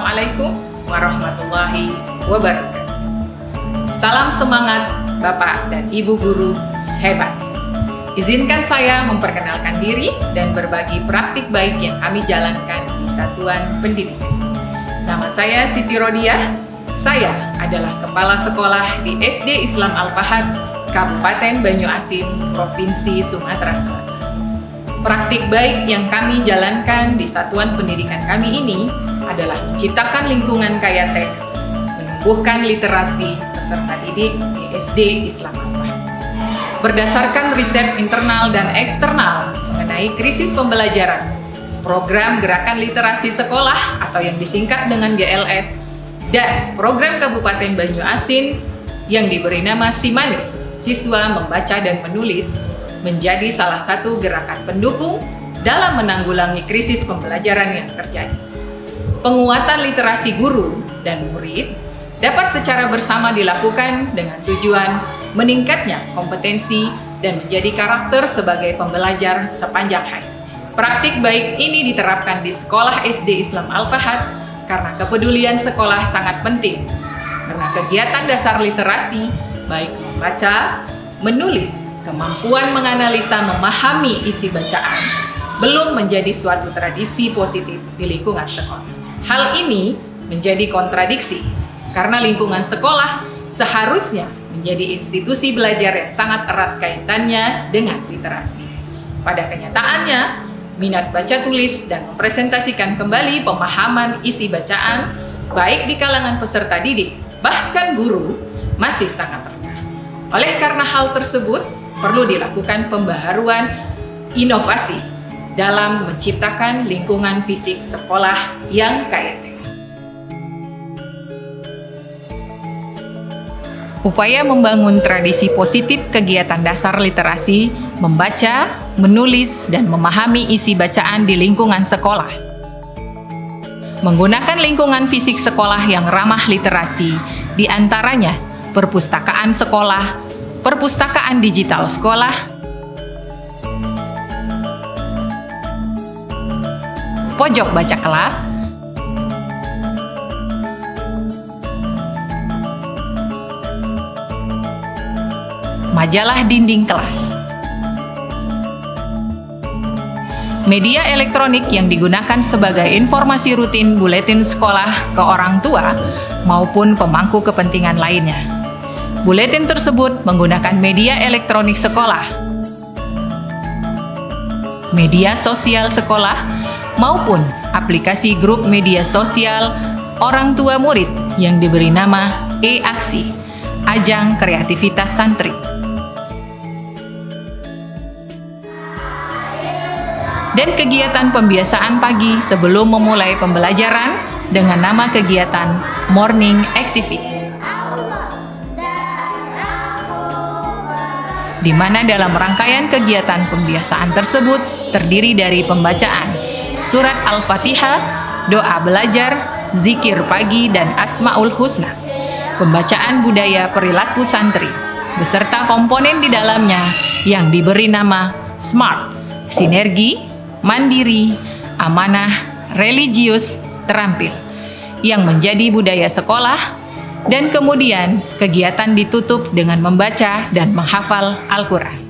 Assalamualaikum warahmatullahi wabarakatuh. Salam semangat Bapak dan Ibu guru hebat. Izinkan saya memperkenalkan diri dan berbagi praktik baik yang kami jalankan di Satuan Pendidikan. Nama saya Siti Rodiah. Saya adalah Kepala Sekolah di SD Islam Al-Fahad, Kabupaten Banyuasin, Provinsi Sumatera Selatan. Praktik baik yang kami jalankan di satuan pendidikan kami ini adalah menciptakan lingkungan kaya teks, menumbuhkan literasi peserta didik di SD Islam Al-Fahad. Berdasarkan riset internal dan eksternal mengenai krisis pembelajaran, program Gerakan Literasi Sekolah atau yang disingkat dengan GLS dan program Kabupaten Banyuasin yang diberi nama Simanis, Siswa Membaca dan Menulis, menjadi salah satu gerakan pendukung dalam menanggulangi krisis pembelajaran yang terjadi. Penguatan literasi guru dan murid dapat secara bersama dilakukan dengan tujuan meningkatnya kompetensi dan menjadi karakter sebagai pembelajar sepanjang hayat. Praktik baik ini diterapkan di sekolah SD Islam Al-Fahad karena kepedulian sekolah sangat penting. Karena kegiatan dasar literasi, baik membaca, menulis, kemampuan menganalisa, memahami isi bacaan, belum menjadi suatu tradisi positif di lingkungan sekolah. Hal ini menjadi kontradiksi, karena lingkungan sekolah seharusnya menjadi institusi belajar yang sangat erat kaitannya dengan literasi. Pada kenyataannya, minat baca tulis dan mempresentasikan kembali pemahaman isi bacaan, baik di kalangan peserta didik, bahkan guru, masih sangat rendah. Oleh karena hal tersebut, perlu dilakukan pembaharuan inovasi dalam menciptakan lingkungan fisik sekolah yang kaya teks. Upaya membangun tradisi positif kegiatan dasar literasi, membaca, menulis, dan memahami isi bacaan di lingkungan sekolah. Menggunakan lingkungan fisik sekolah yang ramah literasi, diantaranya perpustakaan sekolah, perpustakaan digital sekolah, pojok baca kelas, majalah dinding kelas. Media elektronik yang digunakan sebagai informasi rutin buletin sekolah ke orang tua maupun pemangku kepentingan lainnya. Buletin tersebut menggunakan media elektronik sekolah, media sosial sekolah, maupun aplikasi grup media sosial orang tua murid yang diberi nama e-aksi, ajang kreativitas santri. Dan kegiatan pembiasaan pagi sebelum memulai pembelajaran dengan nama kegiatan Morning Activity, di mana dalam rangkaian kegiatan pembiasaan tersebut terdiri dari pembacaan surat Al-Fatihah, doa belajar, zikir pagi, dan Asmaul Husna, pembacaan budaya perilaku santri, beserta komponen di dalamnya yang diberi nama SMART, sinergi, mandiri, amanah, religius, terampil, yang menjadi budaya sekolah. Dan kemudian kegiatan ditutup dengan membaca dan menghafal Al-Quran.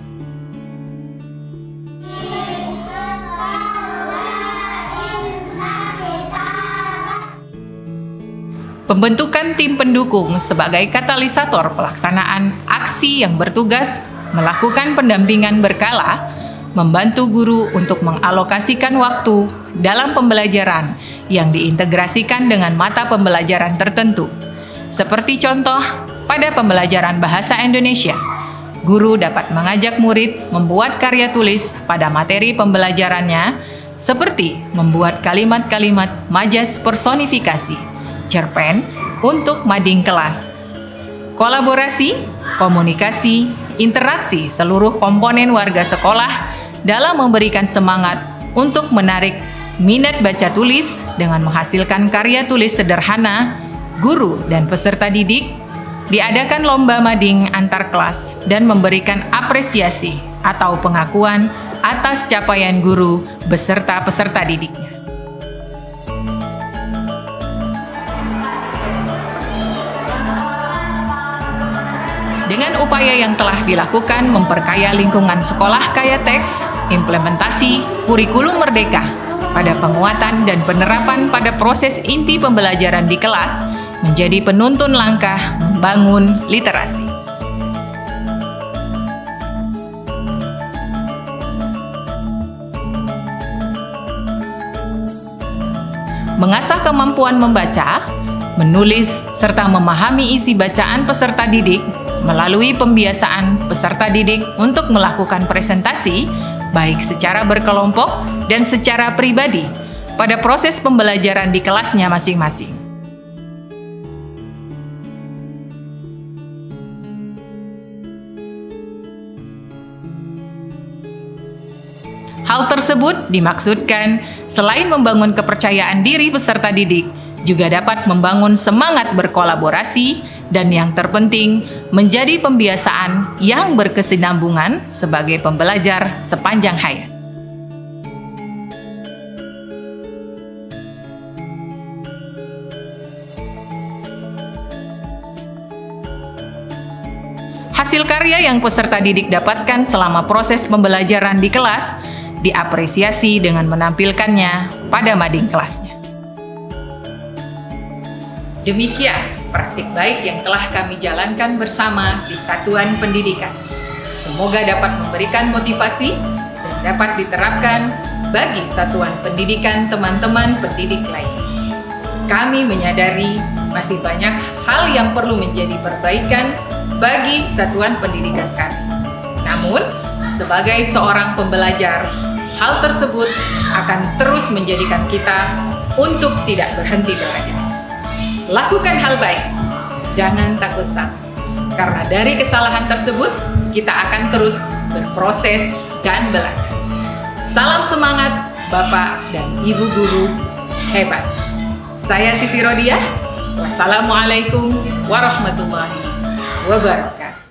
Pembentukan tim pendukung sebagai katalisator pelaksanaan aksi yang bertugas melakukan pendampingan berkala, membantu guru untuk mengalokasikan waktu dalam pembelajaran yang diintegrasikan dengan mata pembelajaran tertentu. Seperti contoh, pada pembelajaran bahasa Indonesia, guru dapat mengajak murid membuat karya tulis pada materi pembelajarannya, seperti membuat kalimat-kalimat majas personifikasi, cerpen untuk mading kelas. Kolaborasi, komunikasi, interaksi seluruh komponen warga sekolah dalam memberikan semangat untuk menarik minat baca tulis dengan menghasilkan karya tulis sederhana. Guru dan peserta didik diadakan lomba mading antar kelas dan memberikan apresiasi atau pengakuan atas capaian guru beserta peserta didiknya. Dengan upaya yang telah dilakukan memperkaya lingkungan sekolah kaya teks, implementasi kurikulum merdeka pada penguatan dan penerapan pada proses inti pembelajaran di kelas menjadi penuntun langkah membangun literasi. Mengasah kemampuan membaca, menulis, serta memahami isi bacaan peserta didik melalui pembiasaan peserta didik untuk melakukan presentasi, baik secara berkelompok dan secara pribadi, pada proses pembelajaran di kelasnya masing-masing. Hal tersebut dimaksudkan selain membangun kepercayaan diri peserta didik, juga dapat membangun semangat berkolaborasi, dan yang terpenting, menjadi pembiasaan yang berkesinambungan sebagai pembelajar sepanjang hayat. Hasil karya yang peserta didik dapatkan selama proses pembelajaran di kelas diapresiasi dengan menampilkannya pada mading kelasnya. Demikian praktik baik yang telah kami jalankan bersama di Satuan Pendidikan. Semoga dapat memberikan motivasi dan dapat diterapkan bagi satuan pendidikan teman-teman pendidik lain. Kami menyadari masih banyak hal yang perlu menjadi perbaikan bagi satuan pendidikan kami. Namun, sebagai seorang pembelajar, hal tersebut akan terus menjadikan kita untuk tidak berhenti belajar. Lakukan hal baik, jangan takut salah. Karena dari kesalahan tersebut, kita akan terus berproses dan belajar. Salam semangat, Bapak dan Ibu Guru hebat. Saya Siti Rodiah. Wassalamualaikum warahmatullahi wabarakatuh.